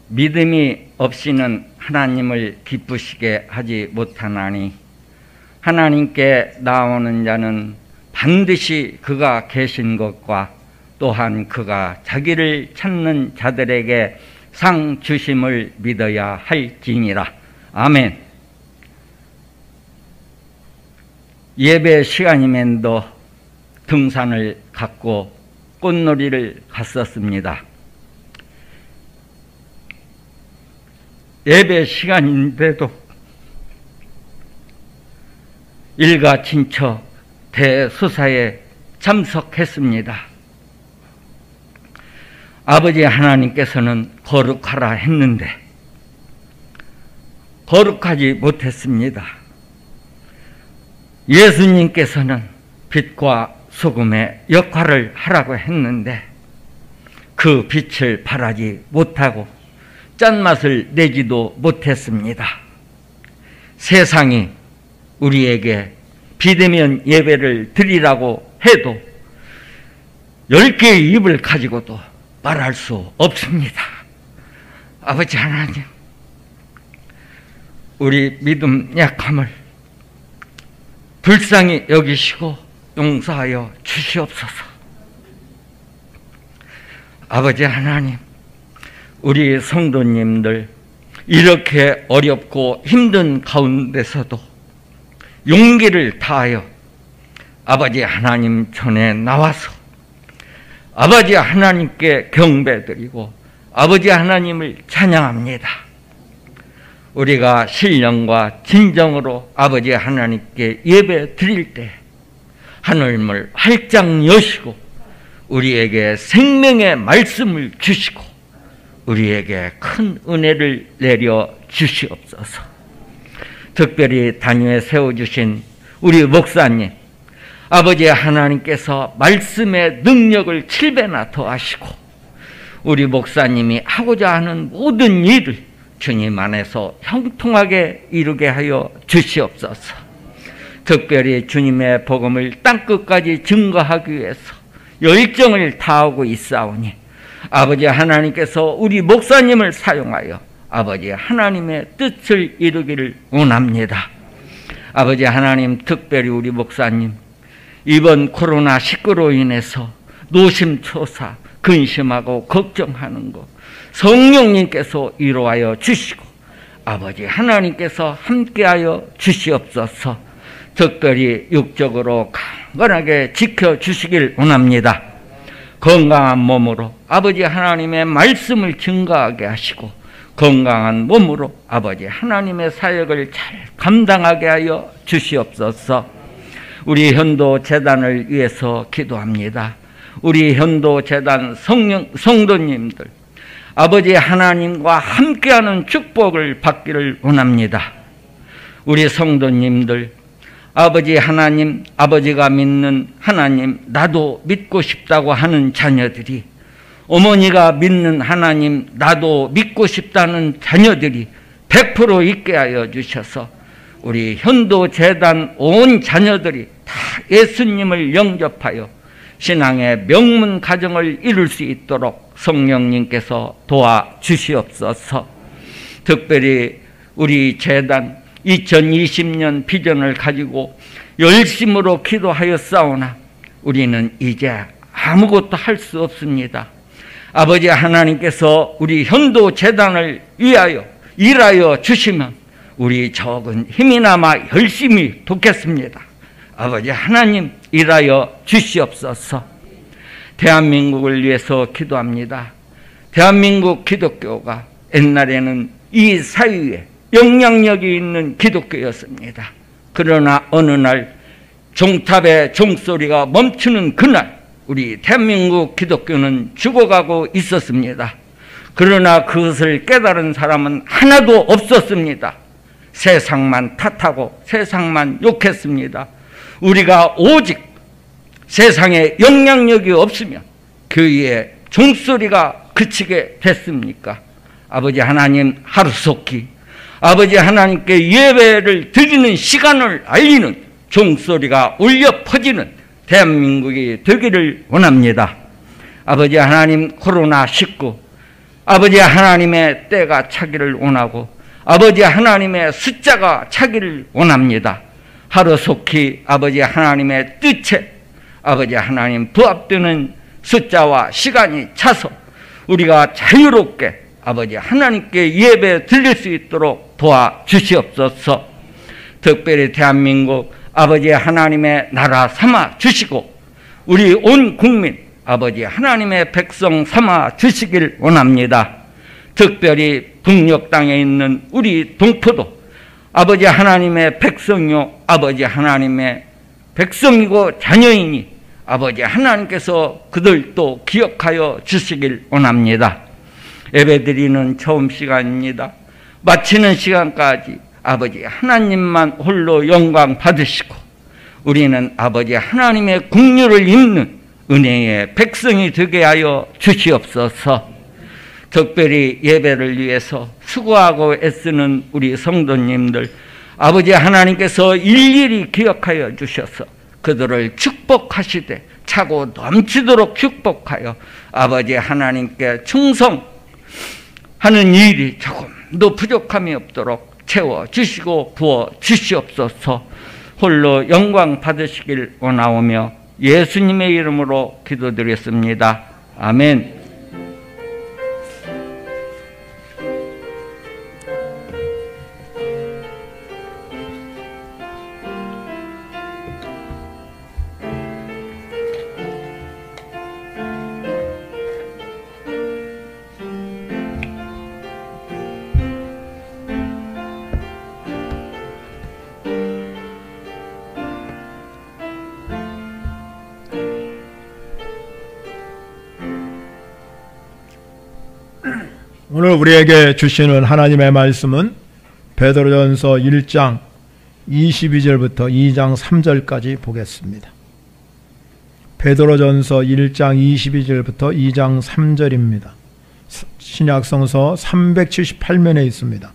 믿음이 없이는 하나님을 기쁘시게 하지 못하나니 하나님께 나오는 자는 반드시 그가 계신 것과 또한 그가 자기를 찾는 자들에게 상 주심을 믿어야 할지니라. 아멘. 예배 시간이면도 등산을 갖고 꽃놀이를 갔었습니다. 예배 시간인데도 일가 친척 대수사에 참석했습니다. 아버지 하나님께서는 거룩하라 했는데 거룩하지 못했습니다. 예수님께서는 빛과 소금의 역할을 하라고 했는데 그 빛을 발하지 못하고 짠맛을 내지도 못했습니다. 세상이 우리에게 비대면 예배를 드리라고 해도 10개의 입을 가지고도 말할 수 없습니다. 아버지 하나님, 우리 믿음 약함을 불쌍히 여기시고 용서하여 주시옵소서. 아버지 하나님, 우리 성도님들 이렇게 어렵고 힘든 가운데서도 용기를 다하여 아버지 하나님 전에 나와서 아버지 하나님께 경배드리고 아버지 하나님을 찬양합니다. 우리가 신령과 진정으로 아버지 하나님께 예배 드릴 때 하늘문을 활짝 여시고 우리에게 생명의 말씀을 주시고 우리에게 큰 은혜를 내려 주시옵소서. 특별히 단위에 세워주신 우리 목사님, 아버지 하나님께서 말씀의 능력을 7배나 더하시고 우리 목사님이 하고자 하는 모든 일을 주님 안에서 형통하게 이루게 하여 주시옵소서. 특별히 주님의 복음을 땅끝까지 증거하기 위해서 열정을 다하고 있사오니 아버지 하나님께서 우리 목사님을 사용하여 아버지 하나님의 뜻을 이루기를 원합니다. 아버지 하나님, 특별히 우리 목사님 이번 코로나19로 인해서 노심초사 근심하고 걱정하는 것 성령님께서 위로하여 주시고 아버지 하나님께서 함께하여 주시옵소서. 특별히 육적으로 강건하게 지켜주시길 원합니다. 건강한 몸으로 아버지 하나님의 말씀을 증거하게 하시고 건강한 몸으로 아버지 하나님의 사역을 잘 감당하게 하여 주시옵소서. 우리 현도재단을 위해서 기도합니다. 우리 현도재단 성도님들 아버지 하나님과 함께하는 축복을 받기를 원합니다. 우리 성도님들 아버지 하나님, 아버지가 믿는 하나님, 나도 믿고 싶다고 하는 자녀들이, 어머니가 믿는 하나님, 나도 믿고 싶다는 자녀들이 100% 있게 하여 주셔서 우리 현도재단 온 자녀들이 다 예수님을 영접하여 신앙의 명문 가정을 이룰 수 있도록 성령님께서 도와주시옵소서. 특별히 우리 재단 2020년 비전을 가지고 열심으로 기도하였사오나 우리는 이제 아무것도 할 수 없습니다. 아버지 하나님께서 우리 현도재단을 위하여 일하여 주시면 우리 적은 힘이나마 열심히 돕겠습니다. 아버지 하나님, 일하여 주시옵소서. 대한민국을 위해서 기도합니다. 대한민국 기독교가 옛날에는 이 사회에 영향력이 있는 기독교였습니다. 그러나 어느 날 종탑의 종소리가 멈추는 그날 우리 대한민국 기독교는 죽어가고 있었습니다. 그러나 그것을 깨달은 사람은 하나도 없었습니다. 세상만 탓하고 세상만 욕했습니다. 우리가 오직 세상에 영향력이 없으면 교회의 종소리가 그치게 됐습니까? 아버지 하나님, 하루속히 아버지 하나님께 예배를 드리는 시간을 알리는 종소리가 울려 퍼지는 대한민국이 되기를 원합니다. 아버지 하나님, 코로나19 아버지 하나님의 때가 차기를 원하고 아버지 하나님의 숫자가 차기를 원합니다. 하루속히 아버지 하나님의 뜻에 아버지 하나님 부합되는 숫자와 시간이 차서 우리가 자유롭게 아버지 하나님께 예배 드릴 수 있도록 도와주시옵소서. 특별히 대한민국 아버지 하나님의 나라 삼아 주시고 우리 온 국민 아버지 하나님의 백성 삼아 주시길 원합니다. 특별히 북녘 땅에 있는 우리 동포도 아버지 하나님의 백성이요 아버지 하나님의 백성이고 자녀이니 아버지 하나님께서 그들도 기억하여 주시길 원합니다. 예배드리는 처음 시간입니다. 마치는 시간까지 아버지 하나님만 홀로 영광 받으시고 우리는 아버지 하나님의 국류를 입는 은혜의 백성이 되게 하여 주시옵소서. 특별히 예배를 위해서 수고하고 애쓰는 우리 성도님들 아버지 하나님께서 일일이 기억하여 주셔서 그들을 축복하시되 차고 넘치도록 축복하여 아버지 하나님께 충성하는 일이 조금도 부족함이 없도록 채워주시고 부어주시옵소서. 홀로 영광 받으시길 원하오며 예수님의 이름으로 기도드렸습니다. 아멘. 오늘 우리에게 주시는 하나님의 말씀은 베드로전서 1장 22절부터 2장 3절까지 보겠습니다. 베드로전서 1장 22절부터 2장 3절입니다. 신약성서 378면에 있습니다.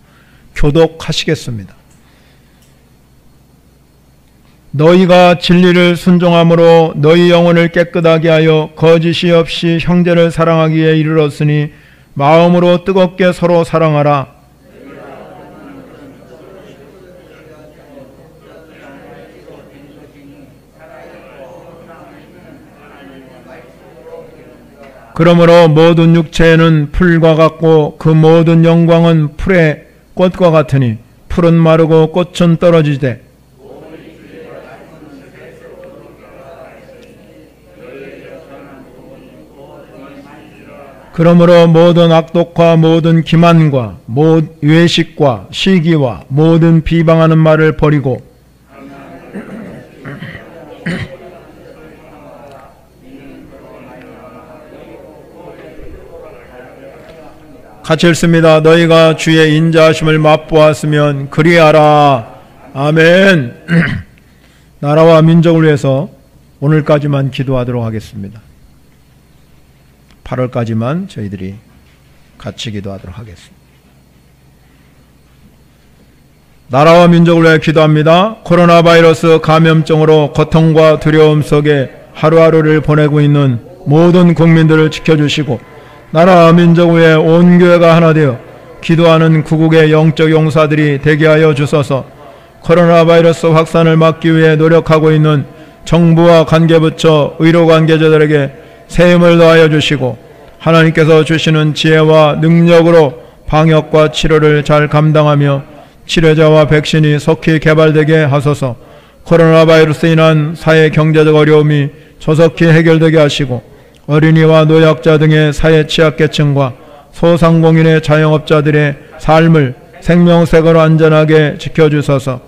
교독하시겠습니다. 너희가 진리를 순종함으로 너희 영혼을 깨끗하게 하여 거짓이 없이 형제를 사랑하기에 이르렀으니 마음으로 뜨겁게 서로 사랑하라. 그러므로 모든 육체는 풀과 같고 그 모든 영광은 풀의 꽃과 같으니 풀은 마르고 꽃은 떨어지되 그러므로 모든 악독과 모든 기만과 외식과 시기와 모든 비방하는 말을 버리고 같이 읽습니다. 너희가 주의 인자하심을 맛보았으면 그리하라. 아멘. 나라와 민족을 위해서 오늘까지만 기도하도록 하겠습니다. 8월까지만 저희들이 같이 기도하도록 하겠습니다. 나라와 민족을 위해 기도합니다. 코로나 바이러스 감염증으로 고통과 두려움 속에 하루하루를 보내고 있는 모든 국민들을 지켜주시고 나라와 민족을 위해 온 교회가 하나 되어 기도하는 구국의 영적 용사들이 되게 하여 주소서. 코로나 바이러스 확산을 막기 위해 노력하고 있는 정부와 관계부처, 의료관계자들에게 새 힘을 더하여 주시고 하나님께서 주시는 지혜와 능력으로 방역과 치료를 잘 감당하며 치료제와 백신이 속히 개발되게 하소서. 코로나 바이러스로 인한 사회 경제적 어려움이 조속히 해결되게 하시고 어린이와 노약자 등의 사회 취약계층과 소상공인의 자영업자들의 삶을 생명색으로 안전하게 지켜주소서.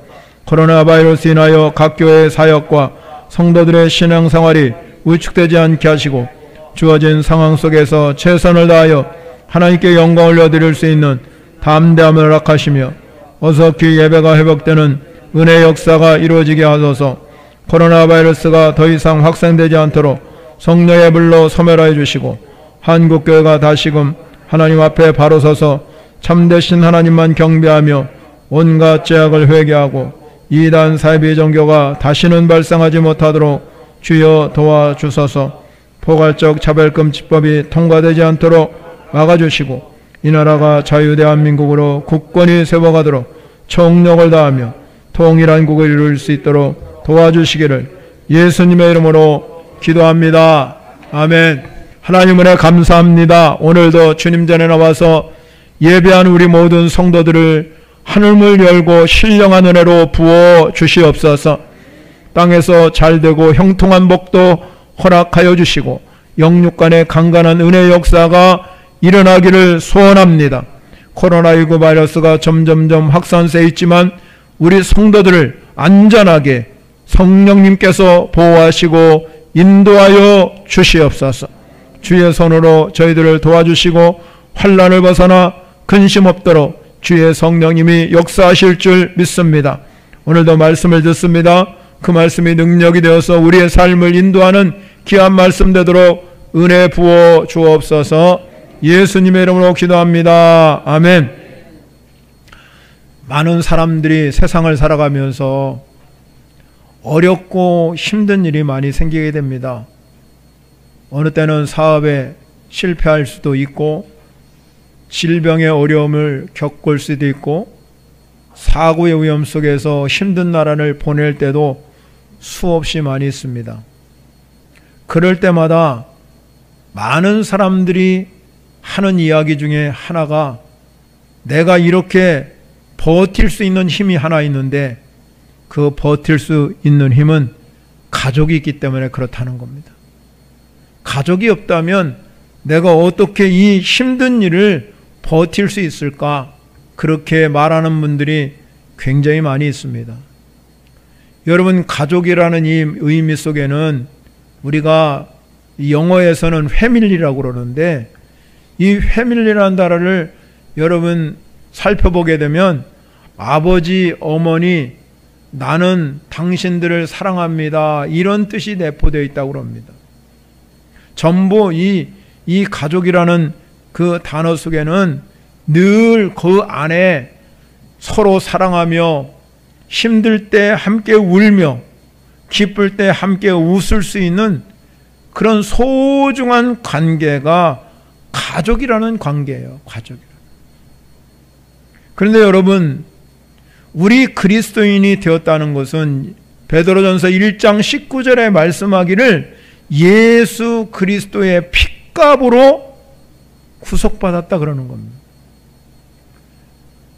코로나 바이러스 인하여 각 교회의 사역과 성도들의 신앙생활이 위축되지 않게 하시고 주어진 상황 속에서 최선을 다하여 하나님께 영광을 올려드릴 수 있는 담대함을 허락하시며 어석히 예배가 회복되는 은혜의 역사가 이루어지게 하소서. 코로나 바이러스가 더 이상 확산되지 않도록 성령의 불로 소멸하여 주시고 한국교회가 다시금 하나님 앞에 바로 서서 참되신 하나님만 경배하며 온갖 죄악을 회개하고 이단 사이비 종교가 다시는 발생하지 못하도록 주여 도와주소서. 포괄적 차별금지법이 통과되지 않도록 막아주시고 이 나라가 자유대한민국으로 굳건히 세워가도록 총력을 다하며 통일한 국을 이룰 수 있도록 도와주시기를 예수님의 이름으로 기도합니다. 아멘. 하나님 은혜 감사합니다. 오늘도 주님 전에 나와서 예배한 우리 모든 성도들을 하늘문 열고 신령한 은혜로 부어 주시옵소서. 땅에서 잘되고 형통한 복도 허락하여 주시고 영육 간의 강간한 은혜의 역사가 일어나기를 소원합니다. 코로나19 바이러스가 점점점 확산세 있지만 우리 성도들을 안전하게 성령님께서 보호하시고 인도하여 주시옵소서. 주의 손으로 저희들을 도와주시고 환난을 벗어나 근심 없도록 주의 성령님이 역사하실 줄 믿습니다. 오늘도 말씀을 듣습니다. 그 말씀이 능력이 되어서 우리의 삶을 인도하는 귀한 말씀 되도록 은혜 부어 주옵소서. 예수님의 이름으로 기도합니다. 아멘. 많은 사람들이 세상을 살아가면서 어렵고 힘든 일이 많이 생기게 됩니다. 어느 때는 사업에 실패할 수도 있고 질병의 어려움을 겪을 수도 있고 사고의 위험 속에서 힘든 나라를 보낼 때도 수없이 많이 있습니다. 그럴 때마다 많은 사람들이 하는 이야기 중에 하나가 내가 이렇게 버틸 수 있는 힘이 하나 있는데 그 버틸 수 있는 힘은 가족이 있기 때문에 그렇다는 겁니다. 가족이 없다면 내가 어떻게 이 힘든 일을 버틸 수 있을까? 그렇게 말하는 분들이 굉장히 많이 있습니다. 여러분, 가족이라는 이 의미 속에는 우리가 영어에서는 패밀리라고 그러는데 이 패밀리라는 단어를 여러분 살펴보게 되면 아버지, 어머니, 나는 당신들을 사랑합니다. 이런 뜻이 내포되어 있다고 합니다. 전부 이 가족이라는 그 단어 속에는 늘 그 안에 서로 사랑하며 힘들 때 함께 울며 기쁠 때 함께 웃을 수 있는 그런 소중한 관계가 가족이라는 관계예요. 가족이라는. 그런데 여러분, 우리 그리스도인이 되었다는 것은 베드로전서 1장 19절에 말씀하기를 예수 그리스도의 핏값으로 구속받았다 그러는 겁니다.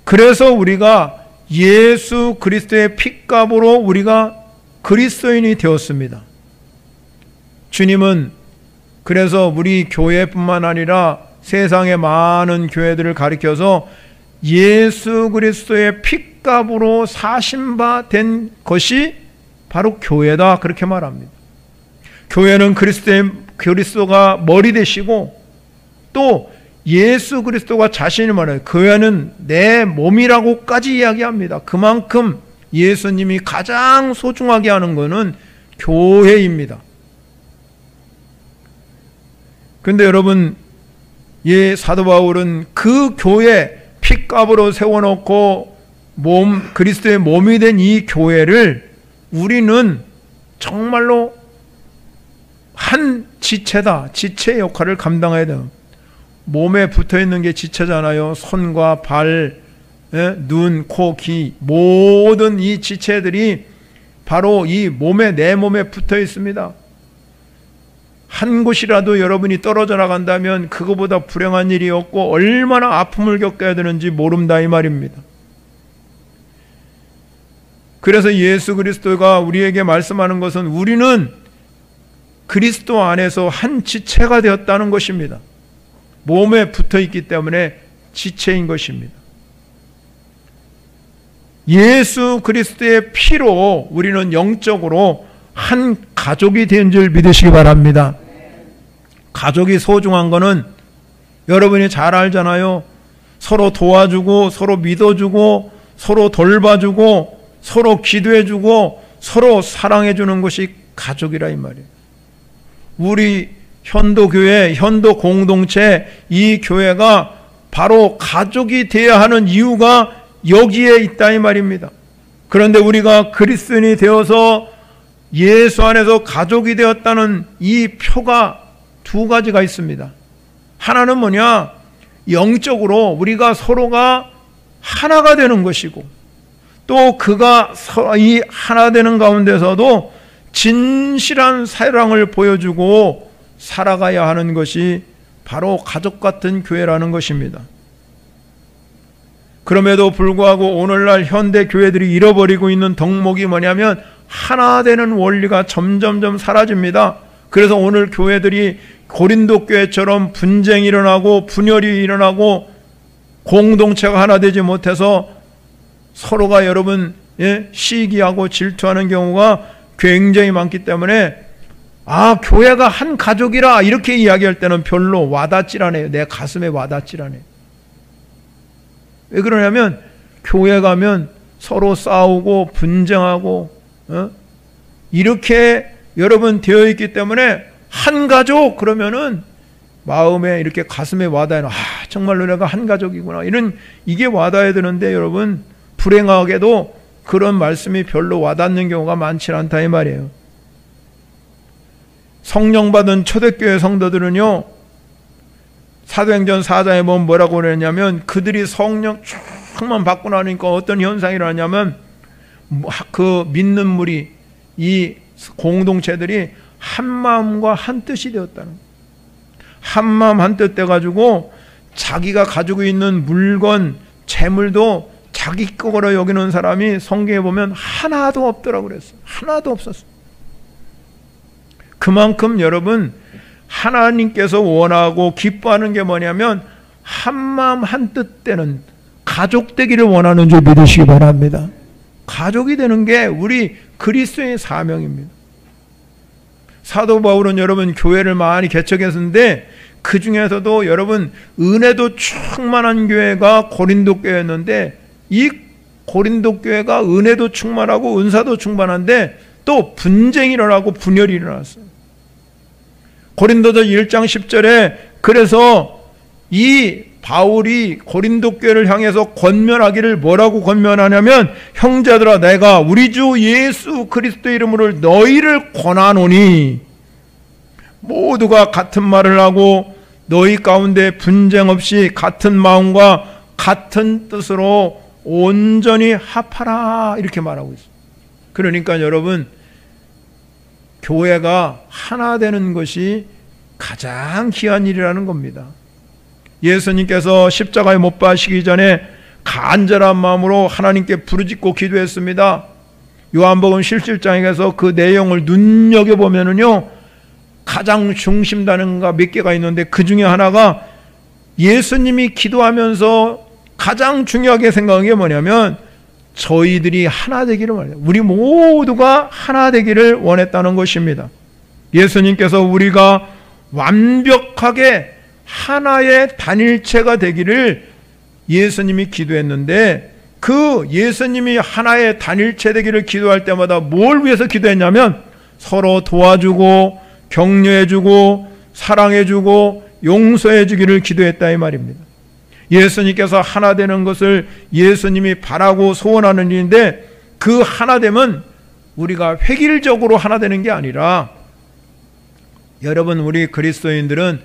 그래서 우리가 예수 그리스도의 핏값으로 우리가 그리스도인이 되었습니다. 주님은 그래서 우리 교회뿐만 아니라 세상의 많은 교회들을 가리켜서 예수 그리스도의 핏값으로 사신 바 된 것이 바로 교회다 그렇게 말합니다. 교회는 그리스도가 머리 되시고 또 예수 그리스도가 자신이 말해요. 교회는 내 몸이라고까지 이야기합니다. 그만큼 예수님이 가장 소중하게 하는 것은 교회입니다. 그런데 여러분, 사도 바울은 그 교회 핏값으로 세워놓고 그리스도의 몸이 된 이 교회를 우리는 정말로 한 지체다. 지체 역할을 감당해야 돼요. 몸에 붙어있는 게 지체잖아요. 손과 발, 눈, 코, 귀 모든 이 지체들이 바로 이 내 몸에 붙어 있습니다. 한 곳이라도 여러분이 떨어져 나간다면 그거보다 불행한 일이 없고 얼마나 아픔을 겪어야 되는지 모른다 이 말입니다. 그래서 예수 그리스도가 우리에게 말씀하는 것은 우리는 그리스도 안에서 한 지체가 되었다는 것입니다. 몸에 붙어 있기 때문에 지체인 것입니다. 예수 그리스도의 피로 우리는 영적으로 한 가족이 된 줄 믿으시기 바랍니다. 가족이 소중한 거는 여러분이 잘 알잖아요. 서로 도와주고 서로 믿어주고 서로 돌봐주고 서로 기도해주고 서로 사랑해주는 것이 가족이라 이 말이에요. 우리 현도교회, 현도공동체 이 교회가 바로 가족이 되어야 하는 이유가 여기에 있다 이 말입니다. 그런데 우리가 그리스도인이 되어서 예수 안에서 가족이 되었다는 이 표가 두 가지가 있습니다. 하나는 뭐냐? 영적으로 우리가 서로가 하나가 되는 것이고, 또 그가 이 하나 되는 가운데서도 진실한 사랑을 보여주고 살아가야 하는 것이 바로 가족 같은 교회라는 것입니다. 그럼에도 불구하고 오늘날 현대 교회들이 잃어버리고 있는 덕목이 뭐냐면 하나 되는 원리가 점점점 사라집니다. 그래서 오늘 교회들이 고린도 교회처럼 분쟁이 일어나고 분열이 일어나고 공동체가 하나 되지 못해서 서로가 여러분 시기하고 질투하는 경우가 굉장히 많기 때문에 교회가 한 가족이라 이렇게 이야기할 때는 별로 와닿질 않아요. 내 가슴에 와닿질 않아요. 왜 그러냐면 교회 가면 서로 싸우고 분쟁하고 이렇게 여러분 되어 있기 때문에 한 가족 그러면은 마음에 이렇게 가슴에 와닿아요. 정말로 내가 한 가족이구나. 이게 와닿아야 되는데 여러분 불행하게도 그런 말씀이 별로 와닿는 경우가 많지 않다 이 말이에요. 성령 받은 초대교회 성도들은요, 사도행전 4장에 보면 뭐라고 그랬냐면 그들이 성령 쫙만 받고 나니까 어떤 현상이 일어나냐면 그 믿는 무리 이 공동체들이 한 마음과 한 뜻이 되었다는 거예요. 한 마음 한 뜻 돼가지고 자기가 가지고 있는 물건 재물도 자기 거로 여기는 사람이 성경에 보면 하나도 없더라고 그랬어요. 하나도 없었어요. 그만큼 여러분 하나님께서 원하고 기뻐하는 게 뭐냐면 한 마음 한 뜻 되는 가족 되기를 원하는 줄 믿으시기 바랍니다. 가족이 되는 게 우리 그리스도의 사명입니다. 사도 바울은 여러분 교회를 많이 개척했는데 그 중에서도 여러분 은혜도 충만한 교회가 고린도 교회였는데 이 고린도 교회가 은혜도 충만하고 은사도 충만한데 또 분쟁이 일어나고 분열이 일어났어요. 고린도서 1장 10절에 그래서 이 바울이 고린도 교회를 향해서 권면하기를 뭐라고 권면하냐면 형제들아 내가 우리 주 예수 그리스도 이름으로 너희를 권하노니 모두가 같은 말을 하고 너희 가운데 분쟁 없이 같은 마음과 같은 뜻으로 온전히 합하라 이렇게 말하고 있어요. 그러니까 여러분 교회가 하나 되는 것이 가장 귀한 일이라는 겁니다. 예수님께서 십자가에 못 박히시기 전에 간절한 마음으로 하나님께 부르짖고 기도했습니다. 요한복음 17장에서 그 내용을 눈여겨보면은요 가장 중심단어가 몇 개가 있는데 그 중에 하나가 예수님이 기도하면서 가장 중요하게 생각한 게 뭐냐면 저희들이 하나 되기를 원해요. 우리 모두가 하나 되기를 원했다는 것입니다. 예수님께서 우리가 완벽하게 하나의 단일체가 되기를 예수님이 기도했는데 그 예수님이 하나의 단일체 되기를 기도할 때마다 뭘 위해서 기도했냐면 서로 도와주고 격려해주고 사랑해주고 용서해주기를 기도했다 이 말입니다. 예수님께서 하나 되는 것을 예수님이 바라고 소원하는 일인데 그 하나됨은 우리가 획일적으로 하나 되는 게 아니라 여러분 우리 그리스도인들은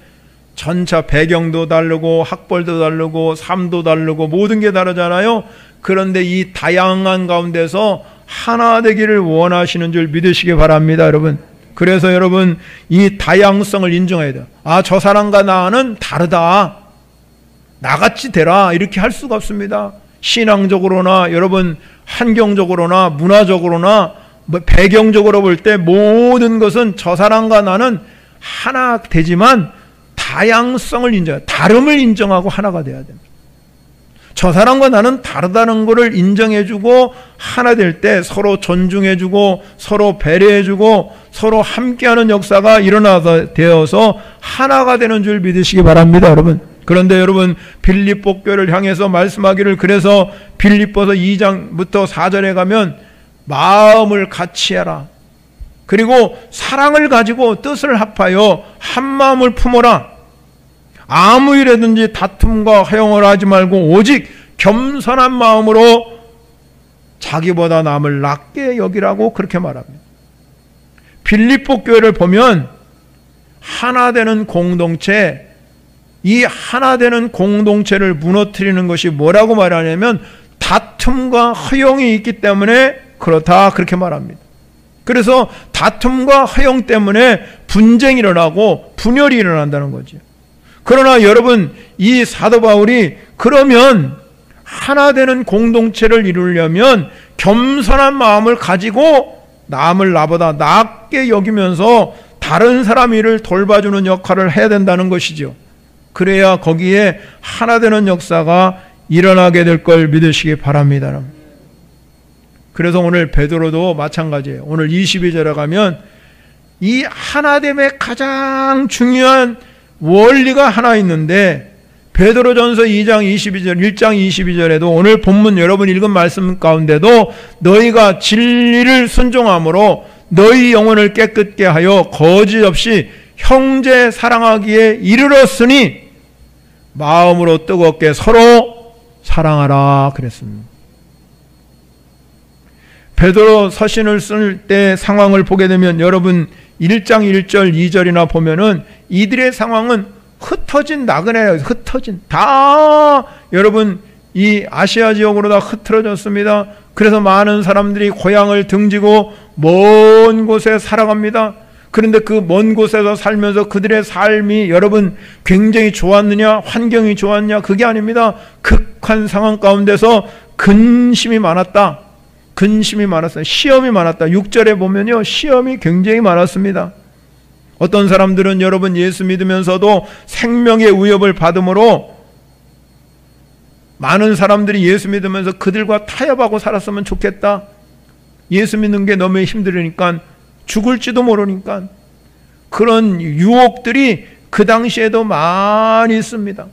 전차 배경도 다르고 학벌도 다르고 삶도 다르고 모든 게 다르잖아요. 그런데 이 다양한 가운데서 하나 되기를 원하시는 줄 믿으시기 바랍니다 여러분. 그래서 여러분 이 다양성을 인정해야 돼요. 저 사람과 나는 다르다 나같이 되라 이렇게 할 수가 없습니다. 신앙적으로나 여러분 환경적으로나 문화적으로나 배경적으로 볼 때 모든 것은 저 사람과 나는 하나 되지만 다양성을 인정해요. 다름을 인정하고 하나가 돼야 됩니다. 저 사람과 나는 다르다는 것을 인정해주고 하나 될 때 서로 존중해주고 서로 배려해주고 서로 함께하는 역사가 되어서 하나가 되는 줄 믿으시기 바랍니다 여러분. 그런데 여러분 빌립보 교회를 향해서 말씀하기를 그래서 빌립보서 2장부터 4절에 가면 마음을 같이 해라. 그리고 사랑을 가지고 뜻을 합하여 한 마음을 품어라. 아무 일에든지 다툼과 허용을 하지 말고 오직 겸손한 마음으로 자기보다 남을 낮게 여기라고 그렇게 말합니다. 빌립보 교회를 보면 하나 되는 공동체 이 하나 되는 공동체를 무너뜨리는 것이 뭐라고 말하냐면 다툼과 허용이 있기 때문에 그렇다, 그렇게 말합니다. 그래서 다툼과 허용 때문에 분쟁이 일어나고 분열이 일어난다는 거죠. 그러나 여러분, 이 사도 바울이 그러면 하나 되는 공동체를 이루려면 겸손한 마음을 가지고 남을 나보다 낮게 여기면서 다른 사람 일을 돌봐주는 역할을 해야 된다는 것이죠. 그래야 거기에 하나 되는 역사가 일어나게 될 걸 믿으시기 바랍니다. 그래서 오늘 베드로도 마찬가지예요. 오늘 22절에 가면 이 하나됨의 가장 중요한 원리가 하나 있는데, 베드로전서 2장 22절, 1장 22절에도 오늘 본문 여러분 읽은 말씀 가운데도 너희가 진리를 순종함으로 너희 영혼을 깨끗게 하여 거짓 없이 형제 사랑하기에 이르렀으니 마음으로 뜨겁게 서로 사랑하라 그랬습니다. 베드로 서신을 쓸 때 상황을 보게 되면 여러분 1장 1절 2절이나 보면은 이들의 상황은 흩어진 나그네예요. 흩어진, 다 여러분 이 아시아 지역으로 다 흐트러졌습니다. 그래서 많은 사람들이 고향을 등지고 먼 곳에 살아갑니다. 그런데 그 먼 곳에서 살면서 그들의 삶이 여러분 굉장히 좋았느냐, 환경이 좋았냐, 그게 아닙니다. 극한 상황 가운데서 근심이 많았다. 근심이 많았어요. 시험이 많았다. 6절에 보면요, 시험이 굉장히 많았습니다. 어떤 사람들은 여러분 예수 믿으면서도 생명의 위협을 받음으로 많은 사람들이 예수 믿으면서 그들과 타협하고 살았으면 좋겠다. 예수 믿는 게 너무 힘들으니까, 죽을지도 모르니까. 그런 유혹들이 그 당시에도 많이 있습니다.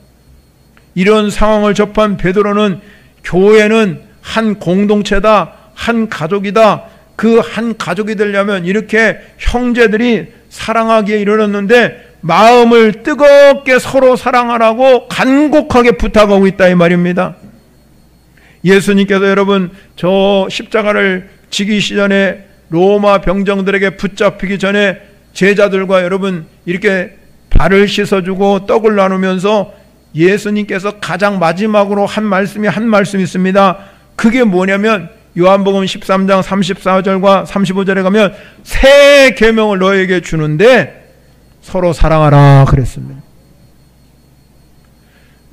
이런 상황을 접한 베드로는 교회는 한 공동체다, 한 가족이다. 그 한 가족이 되려면 이렇게 형제들이 사랑하기에 이르렀는데 마음을 뜨겁게 서로 사랑하라고 간곡하게 부탁하고 있다, 이 말입니다. 예수님께서 여러분 저 십자가를 지기시 전에 로마 병정들에게 붙잡히기 전에 제자들과 여러분 이렇게 발을 씻어주고 떡을 나누면서 예수님께서 가장 마지막으로 한 말씀이 있습니다. 그게 뭐냐면 요한복음 13장 34절과 35절에 가면 새 계명을 너에게 주는데 서로 사랑하라 그랬습니다.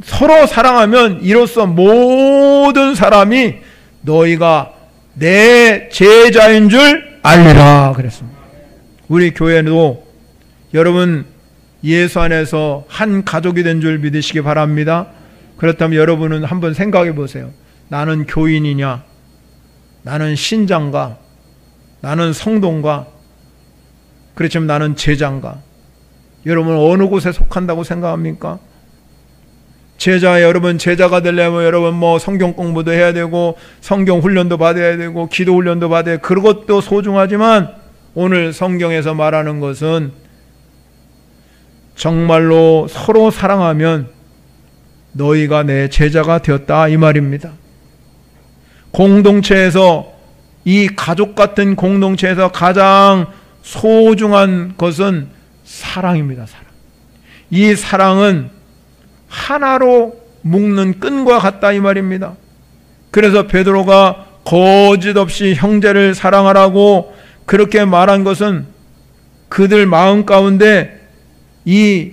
서로 사랑하면 이로써 모든 사람이 너희가 내 제자인 줄 알리라 그랬습니다. 우리 교회도 여러분 예수 안에서 한 가족이 된 줄 믿으시기 바랍니다. 그렇다면 여러분은 한번 생각해 보세요. 나는 교인이냐, 나는 신장가, 나는 성도인가, 그렇지만 나는 제자인가? 여러분 어느 곳에 속한다고 생각합니까? 여러분 제자가 되려면 여러분 성경 공부도 해야 되고 성경 훈련도 받아야 되고 기도 훈련도 받아야 되고 그것도 소중하지만 오늘 성경에서 말하는 것은 정말로 서로 사랑하면 너희가 내 제자가 되었다, 이 말입니다. 공동체에서, 이 가족 같은 공동체에서 가장 소중한 것은 사랑입니다. 사랑. 이 사랑은 하나로 묶는 끈과 같다, 이 말입니다. 그래서 베드로가 거짓 없이 형제를 사랑하라고 그렇게 말한 것은 그들 마음 가운데 이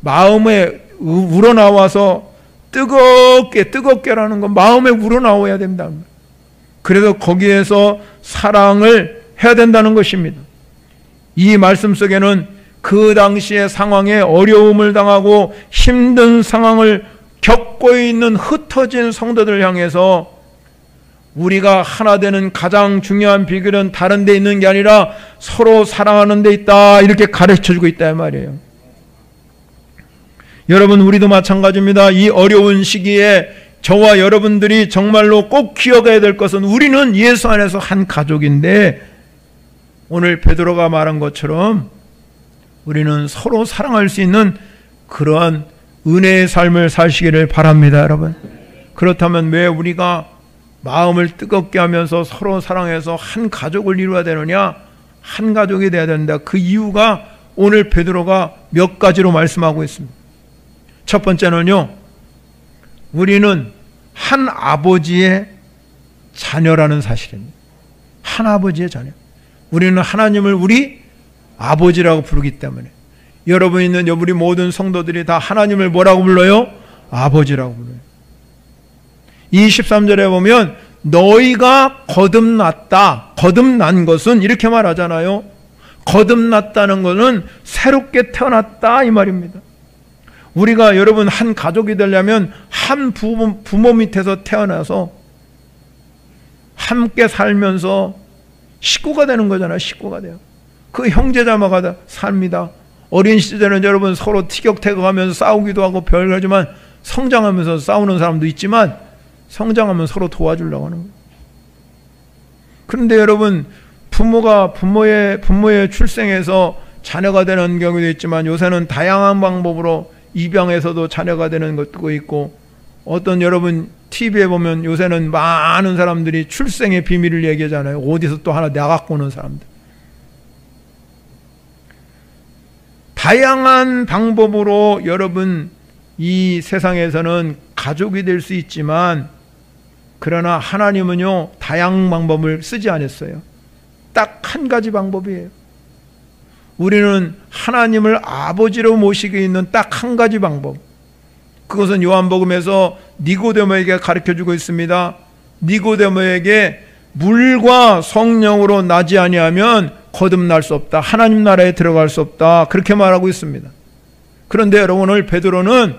마음에 우러나와서 뜨겁게라는 건 마음에 우러나와야 된다. 그래서 거기에서 사랑을 해야 된다는 것입니다. 이 말씀 속에는 그 당시의 상황에 어려움을 당하고 힘든 상황을 겪고 있는 흩어진 성도들 향해서 우리가 하나 되는 가장 중요한 비결은 다른 데 있는 게 아니라 서로 사랑하는 데 있다, 이렇게 가르쳐주고 있다, 이 말이에요. 여러분 우리도 마찬가지입니다. 이 어려운 시기에 저와 여러분들이 정말로 꼭 기억해야 될 것은 우리는 예수 안에서 한 가족인데 오늘 베드로가 말한 것처럼 우리는 서로 사랑할 수 있는 그러한 은혜의 삶을 사시기를 바랍니다, 여러분. 그렇다면 왜 우리가 마음을 뜨겁게 하면서 서로 사랑해서 한 가족을 이루어야 되느냐? 한 가족이 되어야 된다. 그 이유가 오늘 베드로가 몇 가지로 말씀하고 있습니다. 첫 번째는요, 우리는 한 아버지의 자녀라는 사실입니다. 한 아버지의 자녀. 우리는 하나님을 우리 아버지라고 부르기 때문에, 여러분 있는 우리 모든 성도들이 다 하나님을 뭐라고 불러요? 아버지라고 불러요. 23절에 보면 너희가 거듭났다. 거듭난 것은 이렇게 말하잖아요. 거듭났다는 것은 새롭게 태어났다 이 말입니다. 우리가 여러분 한 가족이 되려면 한 부모 밑에서 태어나서 함께 살면서 식구가 되는 거잖아요. 식구가 돼요. 그 형제자매가 삽니다. 어린 시절에는 여러분 서로 티격태격하면서 싸우기도 하고 별거지만 성장하면서 싸우는 사람도 있지만 성장하면 서로 도와주려고 하는 거예요. 그런데 여러분 부모의 출생에서 자녀가 되는 경우도 있지만 요새는 다양한 방법으로 입양해서도 자녀가 되는 것도 있고, 어떤 여러분 TV에 보면 요새는 많은 사람들이 출생의 비밀을 얘기하잖아요. 어디서 또 하나 나갖고 오는 사람들. 다양한 방법으로 여러분 이 세상에서는 가족이 될 수 있지만, 그러나 하나님은요 다양한 방법을 쓰지 않았어요. 딱 한 가지 방법이에요. 우리는 하나님을 아버지로 모시게 있는 딱 한 가지 방법. 그것은 요한복음에서 니고데모에게 가르쳐주고 있습니다. 니고데모에게 물과 성령으로 나지 아니하면 거듭날 수 없다. 하나님 나라에 들어갈 수 없다. 그렇게 말하고 있습니다. 그런데 여러분 오늘 베드로는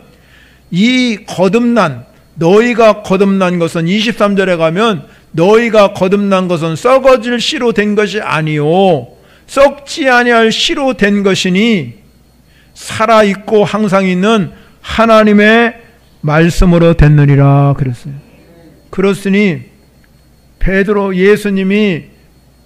이 거듭난, 너희가 거듭난 것은 23절에 가면 너희가 거듭난 것은 썩어질 씨로 된 것이 아니요 썩지 아니할 씨로 된 것이니 살아있고 항상 있는 하나님의 말씀으로 됐느니라 그랬어요. 그렇으니 베드로 예수님이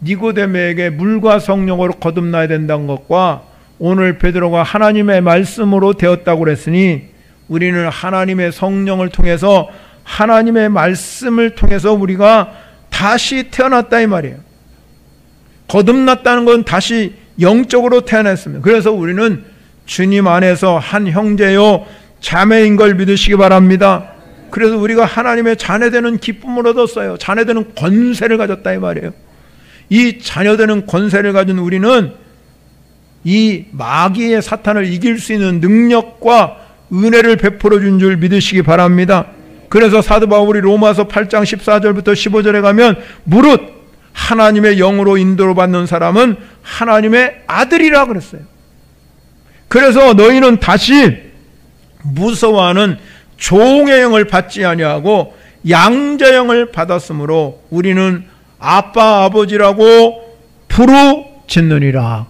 니고데모에게 물과 성령으로 거듭나야 된다는 것과 오늘 베드로가 하나님의 말씀으로 되었다고 그랬으니 우리는 하나님의 성령을 통해서 하나님의 말씀을 통해서 우리가 다시 태어났다 이 말이에요. 거듭났다는 건 다시 영적으로 태어났습니다. 그래서 우리는 주님 안에서 한 형제요 자매인 걸 믿으시기 바랍니다. 그래서 우리가 하나님의 자녀되는 기쁨을 얻었어요. 자녀되는 권세를 가졌다 이 말이에요. 이 자녀되는 권세를 가진 우리는 이 마귀의 사탄을 이길 수 있는 능력과 은혜를 베풀어 준 줄 믿으시기 바랍니다. 그래서 사도 바울이 로마서 8장 14절부터 15절에 가면 무릇 하나님의 영으로 인도를 받는 사람은 하나님의 아들이라 그랬어요. 그래서 너희는 다시 무서워하는 종의 영을 받지 아니하고 양자의 영을 받았으므로 우리는 아빠 아버지라고 부르짖느니라.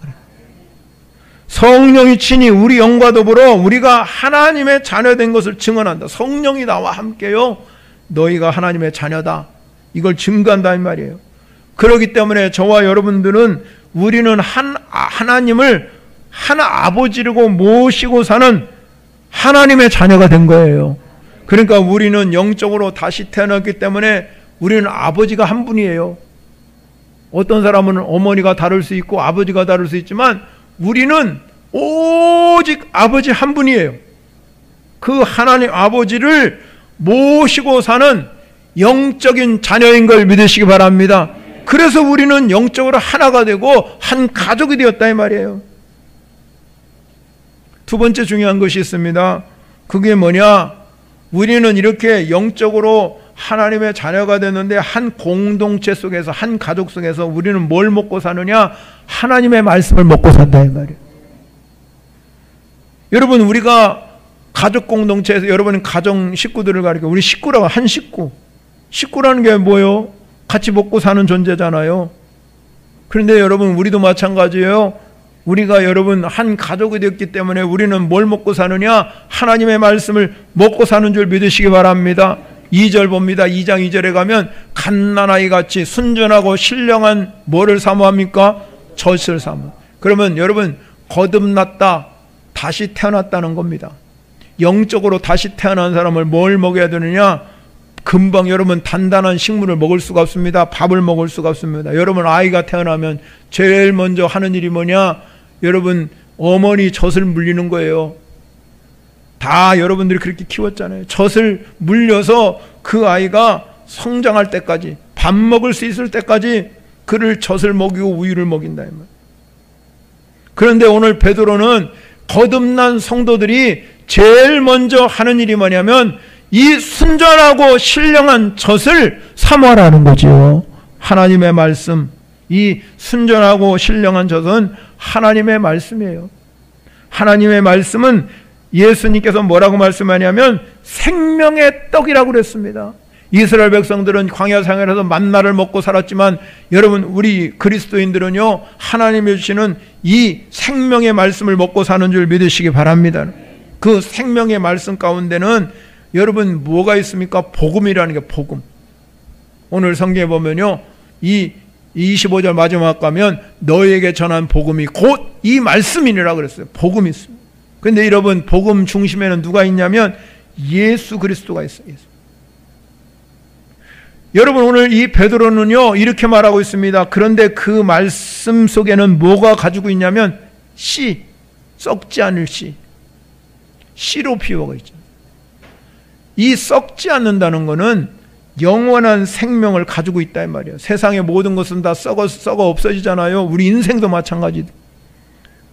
성령이 친히 우리 영과 더불어 우리가 하나님의 자녀된 것을 증언한다. 성령이 나와 함께요 너희가 하나님의 자녀다 이걸 증거한다 이 말이에요. 그렇기 때문에 저와 여러분들은 우리는 하나님을 한 아버지라고 모시고 사는 하나님의 자녀가 된 거예요. 그러니까 우리는 영적으로 다시 태어났기 때문에 우리는 아버지가 한 분이에요. 어떤 사람은 어머니가 다를 수 있고 아버지가 다를 수 있지만 우리는 오직 아버지 한 분이에요. 그 하나님 아버지를 모시고 사는 영적인 자녀인 걸 믿으시기 바랍니다. 그래서 우리는 영적으로 하나가 되고 한 가족이 되었다 이 말이에요. 두 번째 중요한 것이 있습니다. 그게 뭐냐? 우리는 이렇게 영적으로 하나님의 자녀가 됐는데 한 공동체 속에서 한 가족 속에서 우리는 뭘 먹고 사느냐? 하나님의 말씀을 먹고 산다 이 말이에요. 여러분 우리가 가족 공동체에서 여러분 가정 식구들을 가리켜 우리 식구라고 한 식구. 식구라는 게 뭐예요? 같이 먹고 사는 존재잖아요. 그런데 여러분 우리도 마찬가지예요. 우리가 여러분 한 가족이 되었기 때문에 우리는 뭘 먹고 사느냐? 하나님의 말씀을 먹고 사는 줄 믿으시기 바랍니다. 2절 봅니다. 2장 2절에 가면 갓난아이 같이 순전하고 신령한 뭐를 사모합니까? 젖을 사모. 그러면 여러분 거듭났다 다시 태어났다는 겁니다. 영적으로 다시 태어난 사람을 뭘 먹여야 되느냐? 금방 여러분 단단한 식물을 먹을 수가 없습니다. 밥을 먹을 수가 없습니다. 여러분 아이가 태어나면 제일 먼저 하는 일이 뭐냐? 여러분 어머니 젖을 물리는 거예요. 다 여러분들이 그렇게 키웠잖아요. 젖을 물려서 그 아이가 성장할 때까지, 밥 먹을 수 있을 때까지 그를 젖을 먹이고 우유를 먹인다 이 말. 그런데 오늘 베드로는 거듭난 성도들이 제일 먼저 하는 일이 뭐냐면 이 순전하고 신령한 젖을 사모하라는 거지요. 하나님의 말씀, 이 순전하고 신령한 젖은 하나님의 말씀이에요. 하나님의 말씀은 예수님께서 뭐라고 말씀하냐면 생명의 떡이라고 그랬습니다. 이스라엘 백성들은 광야 생활에서 만나를 먹고 살았지만 여러분 우리 그리스도인들은요 하나님이 주시는 이 생명의 말씀을 먹고 사는 줄 믿으시기 바랍니다. 그 생명의 말씀 가운데는 여러분 뭐가 있습니까? 복음이라는 게 복음. 오늘 성경에 보면요 이 25절 마지막 가면 너에게 전한 복음이 곧 이 말씀이니라 그랬어요. 복음이 있습니다. 그런데 여러분 복음 중심에는 누가 있냐면 예수 그리스도가 있어요. 예수. 여러분 오늘 이 베드로는요 이렇게 말하고 있습니다. 그런데 그 말씀 속에는 뭐가 가지고 있냐면 씨, 썩지 않을 씨, 씨로 비유가 있죠. 이 썩지 않는다는 것은 영원한 생명을 가지고 있다 이 말이에요. 세상의 모든 것은 다 썩어 없어지잖아요. 우리 인생도 마찬가지다.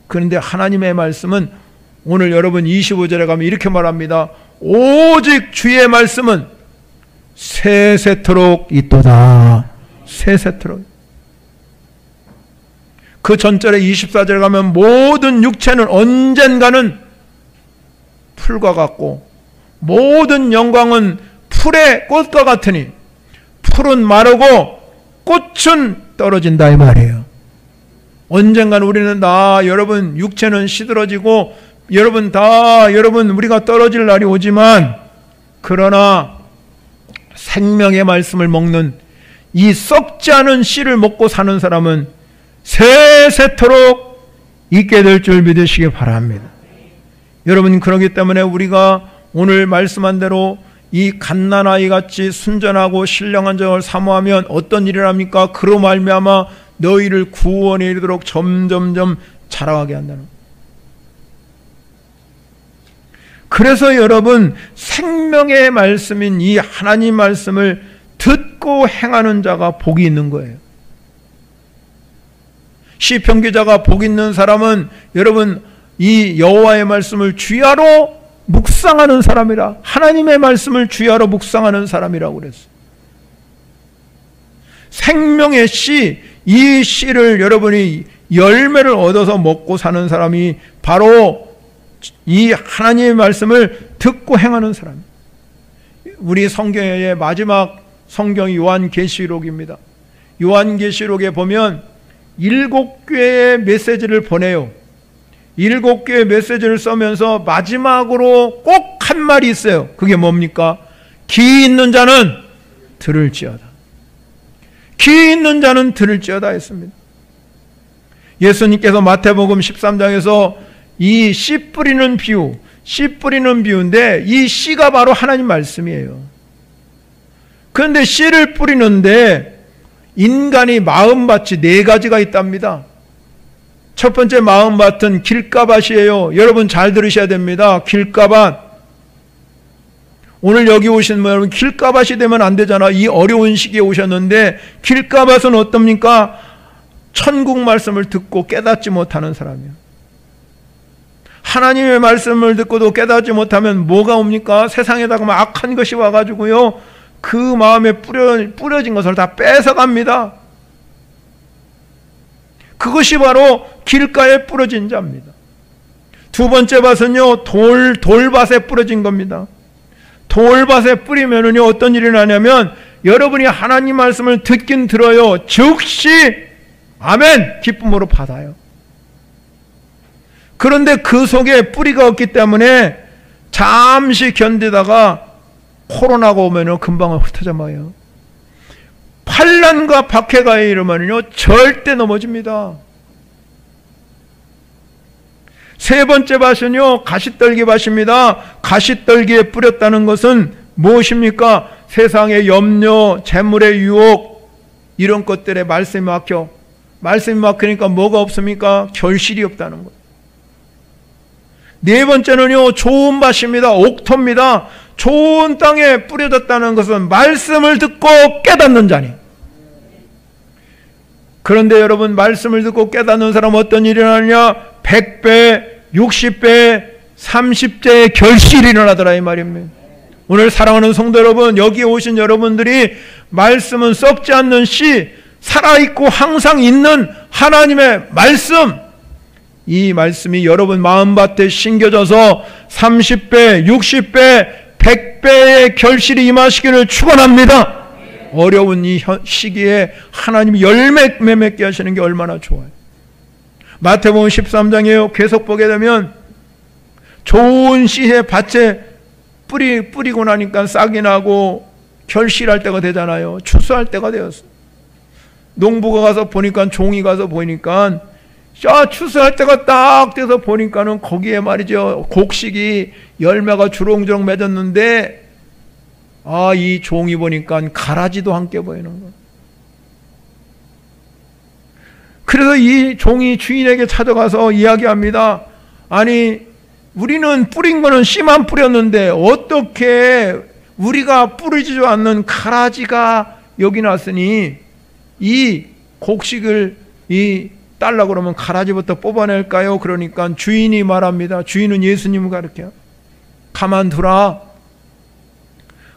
그런데 하나님의 말씀은 오늘 여러분 25절에 가면 이렇게 말합니다. 오직 주의 말씀은 세세토록 있도다. 세세토록. 그 전절에 24절에 가면 모든 육체는 언젠가는 풀과 같고 모든 영광은 풀의 꽃과 같으니 풀은 마르고 꽃은 떨어진다 이 말이에요. 언젠가는 우리는 다 여러분 육체는 시들어지고 여러분 우리가 떨어질 날이 오지만 그러나 생명의 말씀을 먹는 이 썩지 않은 씨를 먹고 사는 사람은 세세토록 있게 될 줄 믿으시기 바랍니다. 여러분 그렇기 때문에 우리가 오늘 말씀한 대로 이 갓난아이 같이 순전하고 신령한 젖을 사모하면 어떤 일을 합니까? 그로 말미암아 너희를 구원에 이르도록 점점점 자라가게 한다는 거예요. 그래서 여러분 생명의 말씀인 이 하나님 말씀을 듣고 행하는 자가 복이 있는 거예요. 시편 기자가 복 있는 사람은 여러분 이 여호와의 말씀을 주야로 묵상하는 사람이라, 하나님의 말씀을 주야로 묵상하는 사람이라고 그랬어요. 생명의 씨, 이 씨를 여러분이 열매를 얻어서 먹고 사는 사람이 바로 이 하나님의 말씀을 듣고 행하는 사람. 우리 성경의 마지막 성경이 요한계시록입니다. 요한계시록에 보면 7교회의 메시지를 보내요. 7교회의 메시지를 써면서 마지막으로 꼭 한 말이 있어요. 그게 뭡니까? 귀 있는 자는 들을지어다. 귀 있는 자는 들을지어다 했습니다. 예수님께서 마태복음 13장에서 이 씨 뿌리는 비유, 씨 뿌리는 비유인데 이 씨가 바로 하나님 말씀이에요. 그런데 씨를 뿌리는데 인간이 마음밭이 4가지가 있답니다. 첫 번째 마음밭은 길가밭이에요. 여러분 잘 들으셔야 됩니다. 길가밭. 오늘 여기 오신 여러분 길가밭이 되면 안 되잖아. 이 어려운 시기에 오셨는데 길가밭은 어떻습니까? 천국 말씀을 듣고 깨닫지 못하는 사람이에요. 하나님의 말씀을 듣고도 깨닫지 못하면 뭐가 옵니까? 세상에다가 악한 것이 와가지고요 그 마음에 뿌려진 것을 다 뺏어갑니다. 그것이 바로 길가에 뿌려진 자입니다. 두 번째 밭은요 돌밭에 뿌려진 겁니다. 돌밭에 뿌리면은요 어떤 일이 나냐면 여러분이 하나님 말씀을 듣긴 들어요. 즉시 아멘 기쁨으로 받아요. 그런데 그 속에 뿌리가 없기 때문에 잠시 견디다가 코로나가 오면은 금방 흩어져 마요. 환난과 박해가 이르면요 절대 넘어집니다. 세 번째 밭은요 가시떨기 밭입니다. 가시떨기에 뿌렸다는 것은 무엇입니까? 세상의 염려, 재물의 유혹 이런 것들에 말씀이 막혀. 말씀이 막히니까 뭐가 없습니까? 결실이 없다는 것. 네 번째는요, 좋은 밭입니다. 옥토입니다. 좋은 땅에 뿌려졌다는 것은 말씀을 듣고 깨닫는 자니. 그런데 여러분, 말씀을 듣고 깨닫는 사람은 어떤 일이 일어나느냐? 100배, 60배, 30배의 결실이 일어나더라 이 말입니다. 오늘 사랑하는 성도 여러분, 여기에 오신 여러분들이 말씀은 썩지 않는 씨, 살아있고 항상 있는 하나님의 말씀, 이 말씀이 여러분 마음밭에 심겨져서 30배, 60배, 100배의 결실이 임하시기를 축원합니다. 어려운 이 시기에 하나님이 열매 맺게 하시는 게 얼마나 좋아요. 마태복음 13장이에요. 계속 보게 되면 좋은 씨의 밭에 뿌리고 나니까 싹이 나고 결실할 때가 되잖아요. 추수할 때가 되었어요. 농부가 가서 보니까, 종이 가서 보니까, 추수할 때가 딱 돼서 보니까는 거기에 말이죠, 곡식이 열매가 주렁주렁 맺었는데, 이 종이 보니까 가라지도 함께 보이는 거예요. 그래서 이 종이 주인에게 찾아가서 이야기합니다. 아니, 우리는 뿌린 거는 씨만 뿌렸는데 어떻게 우리가 뿌리지도 않는 가라지가 여기 났으니 이 곡식을 딸라고 그러면 가라지부터 뽑아낼까요? 그러니까 주인이 말합니다. 주인은 예수님을 가르쳐요. 가만두라.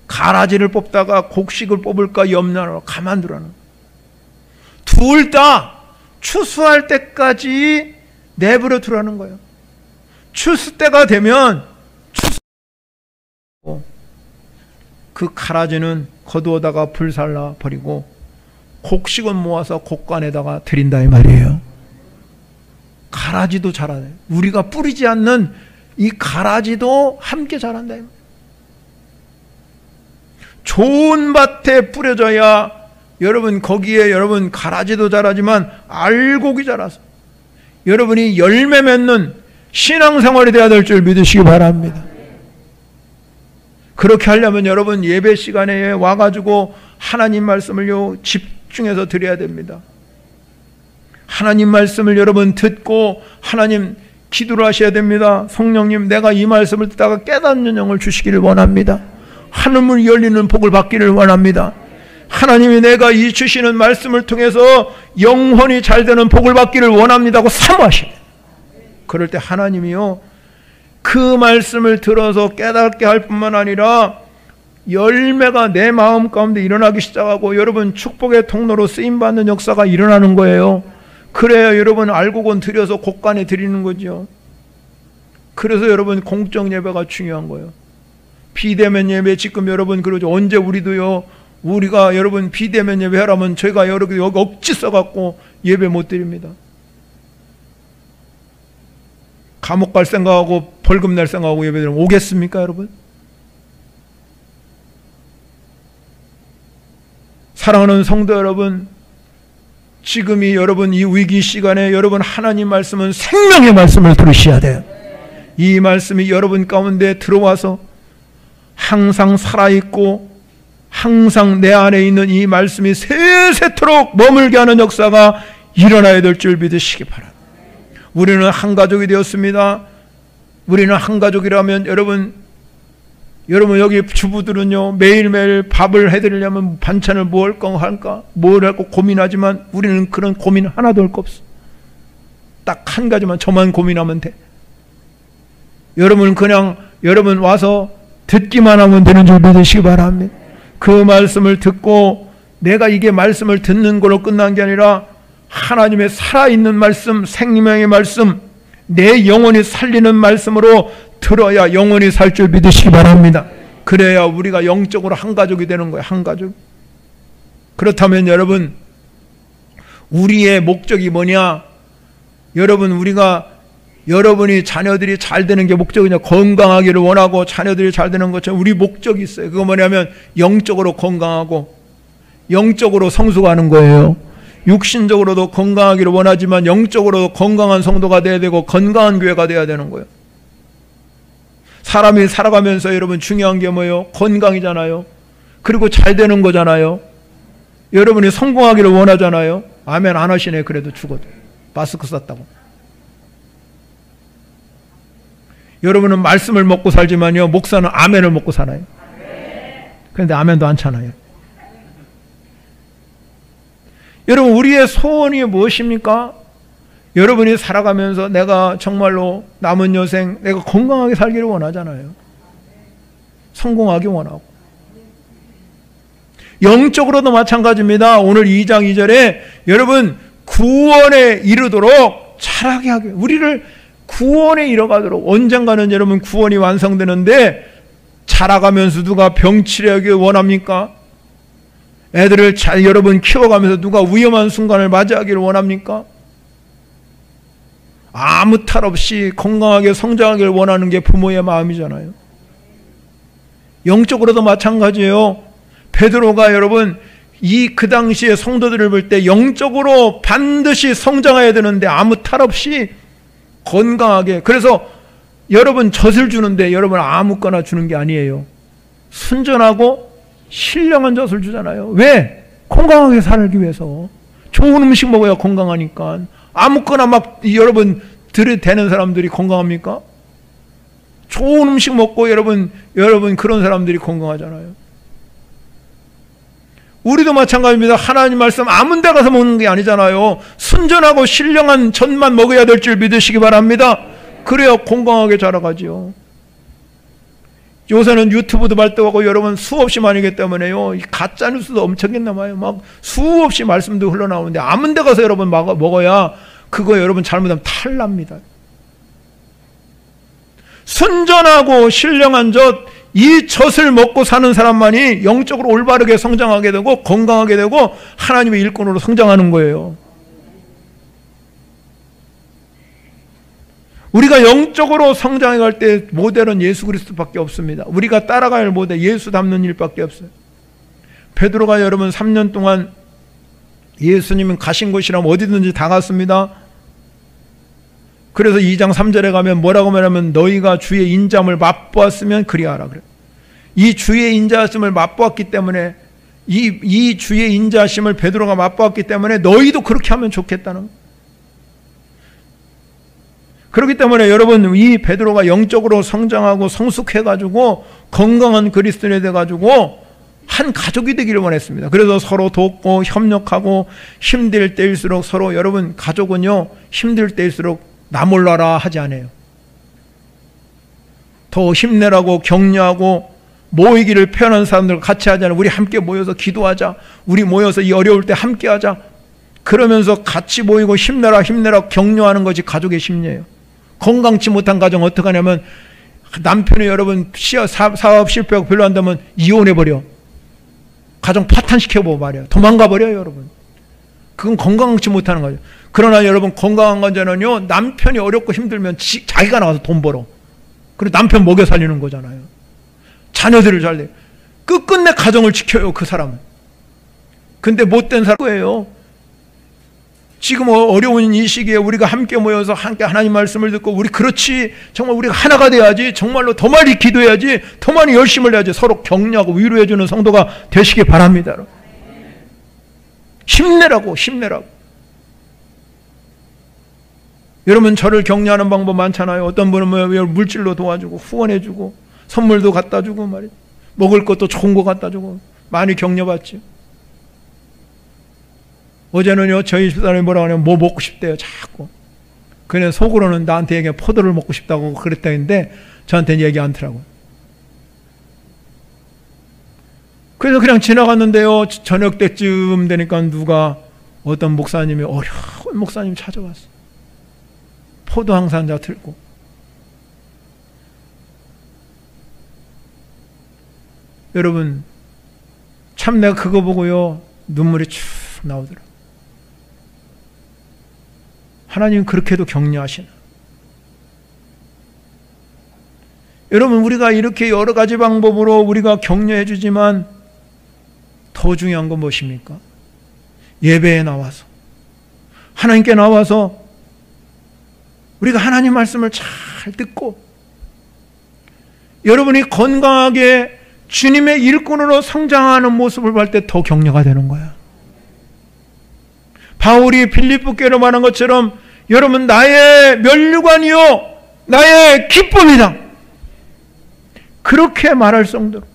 가라지를 뽑다가 곡식을 뽑을까 염려하라. 가만두라는. 둘 다 추수할 때까지 내버려 두라는 거예요. 추수 때가 되면 그 가라지는 거두어다가 불살라 버리고 곡식은 모아서 곡간에다가 드린다 이 말이에요. 가라지도 자라네. 우리가 뿌리지 않는 이 가라지도 함께 자란다. 좋은 밭에 뿌려져야 여러분 거기에 여러분 가라지도 자라지만 알곡이 자라서 여러분이 열매 맺는 신앙생활이 되어야 될 줄 믿으시기 바랍니다. 그렇게 하려면 여러분 예배 시간에 와가지고 하나님 말씀을요 집중해서 드려야 됩니다. 하나님 말씀을 여러분 듣고 하나님 기도를 하셔야 됩니다. 성령님, 내가 이 말씀을 듣다가 깨닫는 영을 주시기를 원합니다. 하늘문이 열리는 복을 받기를 원합니다. 하나님이 내가 이 주시는 말씀을 통해서 영혼이 잘 되는 복을 받기를 원합니다고 사모하십니다. 그럴 때 하나님이요 그 말씀을 들어서 깨닫게 할 뿐만 아니라 열매가 내 마음 가운데 일어나기 시작하고 여러분 축복의 통로로 쓰임받는 역사가 일어나는 거예요. 그래야 여러분 알곡은 드려서 곡간에 드리는 거죠. 그래서 여러분 공적 예배가 중요한 거예요. 비대면 예배 지금 여러분 그러죠. 언제 우리가 여러분 비대면 예배 하라면 저희가 여기 억지 써갖고 예배 못 드립니다. 감옥 갈 생각하고 벌금 낼 생각하고 예배 드리면 오겠습니까 여러분? 사랑하는 성도 여러분, 지금이 여러분 이 위기 시간에 여러분 하나님 말씀은 생명의 말씀을 들으셔야 돼요. 이 말씀이 여러분 가운데 들어와서 항상 살아있고 항상 내 안에 있는 이 말씀이 세세토록 머물게 하는 역사가 일어나야 될 줄 믿으시기 바랍니다. 우리는 한 가족이 되었습니다. 우리는 한 가족이라면 여러분 여기 주부들은요 매일매일 밥을 해드리려면 반찬을 뭘 할까 뭘 할까 고민하지만 우리는 그런 고민 하나도 할 거 없어. 딱 한 가지만 저만 고민하면 돼. 여러분 그냥 여러분 와서 듣기만 하면 되는 줄 믿으시기 바랍니다. 그 말씀을 듣고 내가 이게 말씀을 듣는 걸로 끝난 게 아니라 하나님의 살아있는 말씀, 생명의 말씀, 내 영혼이 살리는 말씀으로 들어야 영혼이 살 줄 믿으시기 바랍니다. 그래야 우리가 영적으로 한 가족이 되는 거예요. 한 가족. 그렇다면 여러분 우리의 목적이 뭐냐? 여러분이 자녀들이 잘 되는 게 목적이냐? 건강하기를 원하고 자녀들이 잘 되는 것처럼 우리 목적이 있어요. 그거 뭐냐면 영적으로 건강하고 영적으로 성숙하는 거예요. 육신적으로도 건강하기를 원하지만 영적으로 건강한 성도가 돼야 되고 건강한 교회가 돼야 되는 거예요. 사람이 살아가면서 여러분 중요한 게 뭐예요? 건강이잖아요. 그리고 잘 되는 거잖아요. 여러분이 성공하기를 원하잖아요. 아멘 안 하시네. 그래도 죽어도 마스크 썼다고. 여러분은 말씀을 먹고 살지만요, 목사는 아멘을 먹고 살아요. 그런데 아멘도 안 차나요. 여러분, 우리의 소원이 무엇입니까? 여러분이 살아가면서 내가 정말로 남은 여생 내가 건강하게 살기를 원하잖아요. 성공하기 원하고. 영적으로도 마찬가지입니다. 오늘 2장 2절에 여러분 구원에 이르도록 자라게 하게, 우리를 구원에 이뤄가도록, 언젠가는 여러분 구원이 완성되는데 자라가면서 누가 병치레하기 원합니까? 애들을 잘 여러분 키워가면서 누가 위험한 순간을 맞이하기를 원합니까? 아무 탈 없이 건강하게 성장하기를 원하는 게 부모의 마음이잖아요. 영적으로도 마찬가지예요. 베드로가 여러분 그 당시에 성도들을 볼 때 영적으로 반드시 성장해야 되는데 아무 탈 없이 건강하게, 그래서 여러분 젖을 주는데 여러분 아무거나 주는 게 아니에요. 순전하고 신령한 젖을 주잖아요. 왜? 건강하게 살기 위해서. 좋은 음식 먹어야 건강하니까. 아무거나 막 여러분 들이대는 사람들이 건강합니까? 좋은 음식 먹고 여러분 그런 사람들이 건강하잖아요. 우리도 마찬가지입니다. 하나님 말씀 아무 데 가서 먹는 게 아니잖아요. 순전하고 신령한 젖만 먹어야 될 줄 믿으시기 바랍니다. 그래야 건강하게 자라가지요. 요새는 유튜브도 발달하고 여러분 수없이 많이기 때문에요, 가짜 뉴스도 엄청나게 남아요. 막 수없이 말씀도 흘러나오는데 아무 데 가서 여러분 먹어야 그거 여러분 잘못하면 탈납니다. 순전하고 신령한 젖, 이 젖을 먹고 사는 사람만이 영적으로 올바르게 성장하게 되고 건강하게 되고 하나님의 일꾼으로 성장하는 거예요. 우리가 영적으로 성장해 갈 때 모델은 예수 그리스도밖에 없습니다. 우리가 따라가야 할 모델, 예수 닮는 일밖에 없어요. 베드로가 여러분 3년 동안 예수님은 가신 곳이라면 어디든지 다 갔습니다. 그래서 2장 3절에 가면 뭐라고 말하면 너희가 주의 인자함을 맛보았으면 그리하라 그래요. 이 주의 인자하심을 맛보았기 때문에 이 주의 인자하심을 베드로가 맛보았기 때문에 너희도 그렇게 하면 좋겠다는 거예요. 그렇기 때문에 여러분 이 베드로가 영적으로 성장하고 성숙해가지고 건강한 그리스도인이 돼가지고 한 가족이 되기를 원했습니다. 그래서 서로 돕고 협력하고 힘들 때일수록 서로, 여러분 가족은요 힘들 때일수록 나 몰라라 하지 않아요. 더 힘내라고 격려하고 모이기를 표현하는 사람들과 같이 하잖아요. 우리 함께 모여서 기도하자, 우리 모여서 이 어려울 때 함께 하자, 그러면서 같이 모이고 힘내라 격려하는 것이 가족의 심리예요. 건강치 못한 가정 어떻게 하냐면 남편이 여러분 사업 실패하고 별로 한다면 이혼해버려, 가정 파탄시켜보고 말이야, 도망가버려요 여러분. 그건 건강치 못하는 거죠. 그러나 여러분 건강한 건자는요, 남편이 어렵고 힘들면 자기가 나가서 돈 벌어, 그리고 남편 먹여 살리는 거잖아요. 자녀들을 잘 돼, 끝끝내 가정을 지켜요 그 사람은. 근데 못된 사람이에요. 지금 어려운 이 시기에 우리가 함께 모여서 함께 하나님 말씀을 듣고, 우리 그렇지 정말 우리가 하나가 돼야지, 정말로 더 많이 기도해야지, 더 많이 열심을 해야지, 서로 격려하고 위로해주는 성도가 되시기 바랍니다. 힘내라고. 여러분 저를 격려하는 방법 많잖아요. 어떤 분은 물질로 도와주고 후원해주고 선물도 갖다주고 말이죠. 먹을 것도 좋은 거 갖다주고 많이 격려받죠. 어제는요 저희 집사람이 뭐라고 하냐면 뭐 먹고 싶대요 자꾸. 그냥 속으로는 나한테 얘기해 포도를 먹고 싶다고 그랬다는데 저한테는 얘기 않더라고요. 그래서 그냥 지나갔는데요, 저녁 때쯤 되니까 누가, 어떤 목사님이, 어려운 목사님 찾아왔어. 포도 한 상자 들고. 여러분 참 내가 그거 보고요 눈물이 쭉 나오더라. 하나님 그렇게도 격려하시나. 여러분 우리가 이렇게 여러 가지 방법으로 우리가 격려해 주지만 더 중요한 건 무엇입니까? 예배에 나와서, 하나님께 나와서 우리가 하나님 말씀을 잘 듣고 여러분이 건강하게 주님의 일꾼으로 성장하는 모습을 볼 때 더 격려가 되는 거야. 바울이 빌립보 교회로 말한 것처럼 여러분 나의 면류관이요 나의 기쁨이다. 그렇게 말할 정도로.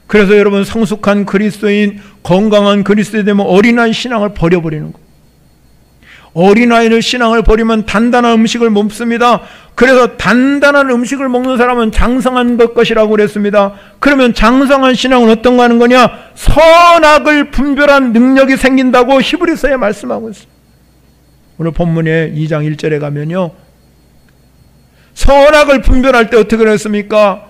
그래서 여러분, 성숙한 그리스도인, 건강한 그리스도인 되면 어린아이 신앙을 버려버리는 거예요. 어린아이를 신앙을 버리면 단단한 음식을 먹습니다. 그래서 단단한 음식을 먹는 사람은 장성한 것이라고 그랬습니다. 그러면 장성한 신앙은 어떤 거 하는 거냐? 선악을 분별한 능력이 생긴다고 히브리서에 말씀하고 있어요. 오늘 본문의 2장 1절에 가면요, 선악을 분별할 때 어떻게 그랬습니까?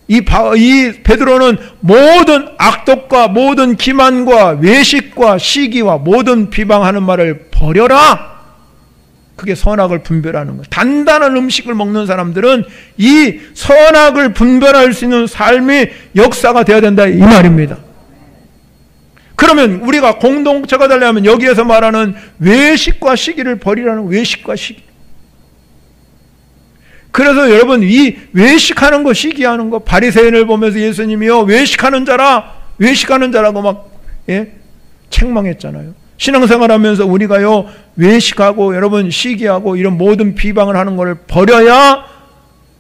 이 베드로는 모든 악독과 모든 기만과 외식과 시기와 모든 비방하는 말을 버려라. 그게 선악을 분별하는 거예요. 단단한 음식을 먹는 사람들은 이 선악을 분별할 수 있는 삶의 역사가 되어야 된다, 이 말입니다. 그러면 우리가 공동체가 되려면 여기에서 말하는 외식과 시기를 버리라는, 외식과 시기. 그래서 여러분, 이 외식하는 거, 시기하는 거, 바리새인을 보면서 예수님이요, 외식하는 자라고 막 책망했잖아요. 신앙생활하면서 우리가요, 외식하고 여러분 시기하고 이런 모든 비방을 하는 것을 버려야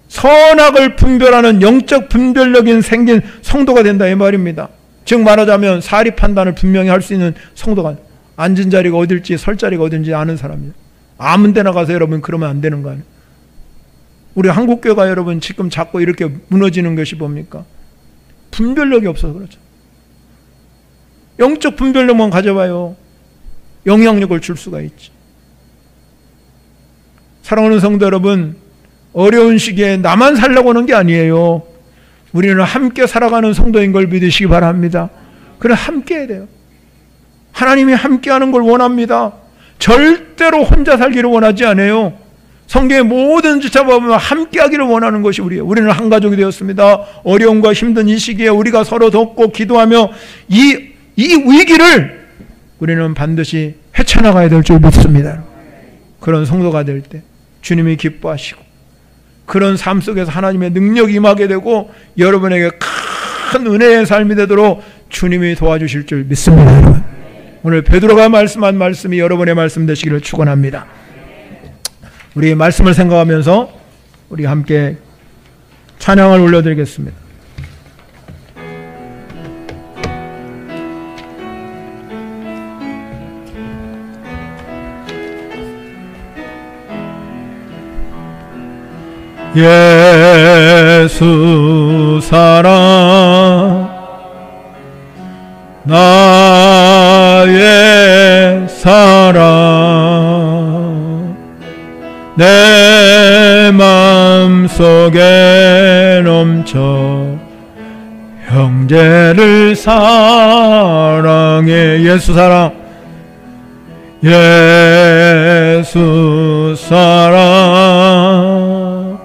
선악을 분별하는 영적 분별력이 생긴 성도가 된다, 이 말입니다. 즉 말하자면 사리 판단을 분명히 할 수 있는 성도가, 앉은 자리가 어딜지 설 자리가 어딘지 아는 사람이에요. 아무 데나 가서 여러분 그러면 안 되는 거 아니에요. 우리 한국교회가 여러분 지금 자꾸 이렇게 무너지는 것이 뭡니까? 분별력이 없어서 그렇죠. 영적 분별력만 가져봐요. 영향력을 줄 수가 있지. 사랑하는 성도 여러분, 어려운 시기에 나만 살려고 하는 게 아니에요. 우리는 함께 살아가는 성도인 걸 믿으시기 바랍니다. 그래, 함께 해야 돼요. 하나님이 함께하는 걸 원합니다. 절대로 혼자 살기를 원하지 않아요. 성경의 모든 지체보면 함께하기를 원하는 것이 우리예요. 우리는 한 가족이 되었습니다. 어려움과 힘든 이 시기에 우리가 서로 돕고 기도하며 이 위기를 우리는 반드시 헤쳐나가야 될 줄 믿습니다. 그런 성도가 될 때 주님이 기뻐하시고 그런 삶 속에서 하나님의 능력이 임하게 되고 여러분에게 큰 은혜의 삶이 되도록 주님이 도와주실 줄 믿습니다. 여러분, 오늘 베드로가 말씀한 말씀이 여러분의 말씀 되시기를 축원합니다. 우리 말씀을 생각하면서 우리 함께 찬양을 올려드리겠습니다. 예수 사랑 나의 사랑 내 마음속에 넘쳐 형제를 사랑해. 예수 사랑, 예수 사랑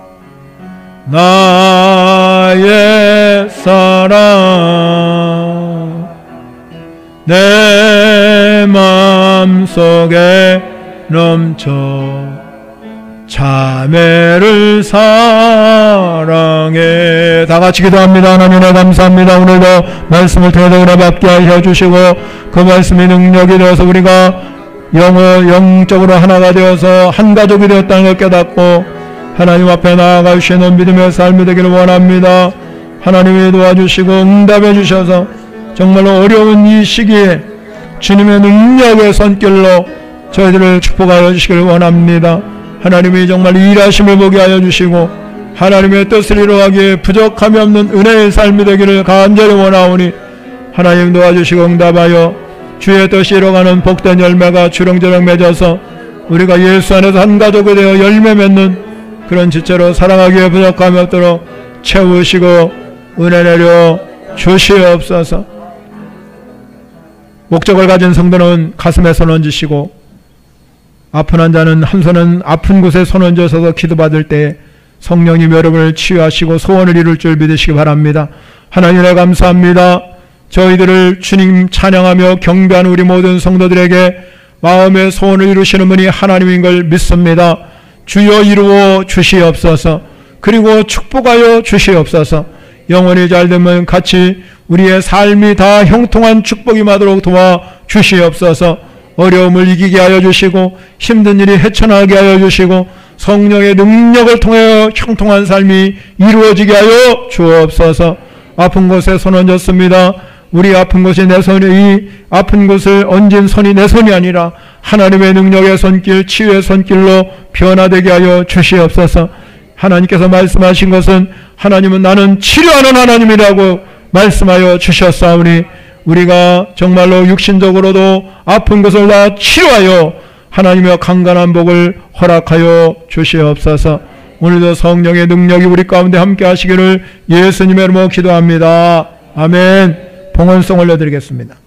나의 사랑 내 마음속에 넘쳐 자매를 사랑해. 다 같이 기도합니다. 하나님 감사합니다. 오늘도 말씀을 통해 은혜 받게 하여 주시고 그 말씀의 능력이 되어서 우리가 영적으로 하나가 되어서 한 가족이 되었다는 걸 깨닫고 하나님 앞에 나아가 주시는 믿음의 삶이 되기를 원합니다. 하나님이 도와주시고 응답해 주셔서 정말로 어려운 이 시기에 주님의 능력의 손길로 저희들을 축복하여 주시기를 원합니다. 하나님이 정말 일하심을 보게 하여 주시고 하나님의 뜻을 이루어가기에 부족함이 없는 은혜의 삶이 되기를 간절히 원하오니 하나님 도와주시고 응답하여 주의 뜻이 이루어가는 복된 열매가 주렁주렁 맺어서 우리가 예수 안에서 한 가족이 되어 열매 맺는 그런 지체로 살아가기에 부족함이 없도록 채우시고 은혜 내려 주시옵소서. 목적을 가진 성도는 가슴에 손 얹으시고 아픈 환자는 한 손은 아픈 곳에 손 얹어서 기도받을 때 성령님 여러분을 치유하시고 소원을 이룰 줄 믿으시기 바랍니다. 하나님 감사합니다. 저희들을 주님 찬양하며 경배하는 우리 모든 성도들에게 마음의 소원을 이루시는 분이 하나님인 걸 믿습니다. 주여 이루어 주시옵소서. 그리고 축복하여 주시옵소서. 영원히 잘되면 같이 우리의 삶이 다 형통한 축복이 임하도록 도와 주시옵소서. 어려움을 이기게 하여 주시고 힘든 일이 헤쳐나가게 하여 주시고 성령의 능력을 통하여 형통한 삶이 이루어지게 하여 주옵소서. 아픈 곳에 손 얹었습니다. 우리 아픈 곳이 내 손이, 이 아픈 곳을 얹은 손이 내 손이 아니라 하나님의 능력의 손길, 치유의 손길로 변화되게 하여 주시옵소서. 하나님께서 말씀하신 것은 하나님은 나는 치료하는 하나님이라고 말씀하여 주셨사오니 우리가 정말로 육신적으로도 아픈 것을 다 치료하여 하나님의 강건한 복을 허락하여 주시옵소서. 오늘도 성령의 능력이 우리 가운데 함께 하시기를 예수님의 이름으로 기도합니다. 아멘. 봉헌송 올려드리겠습니다.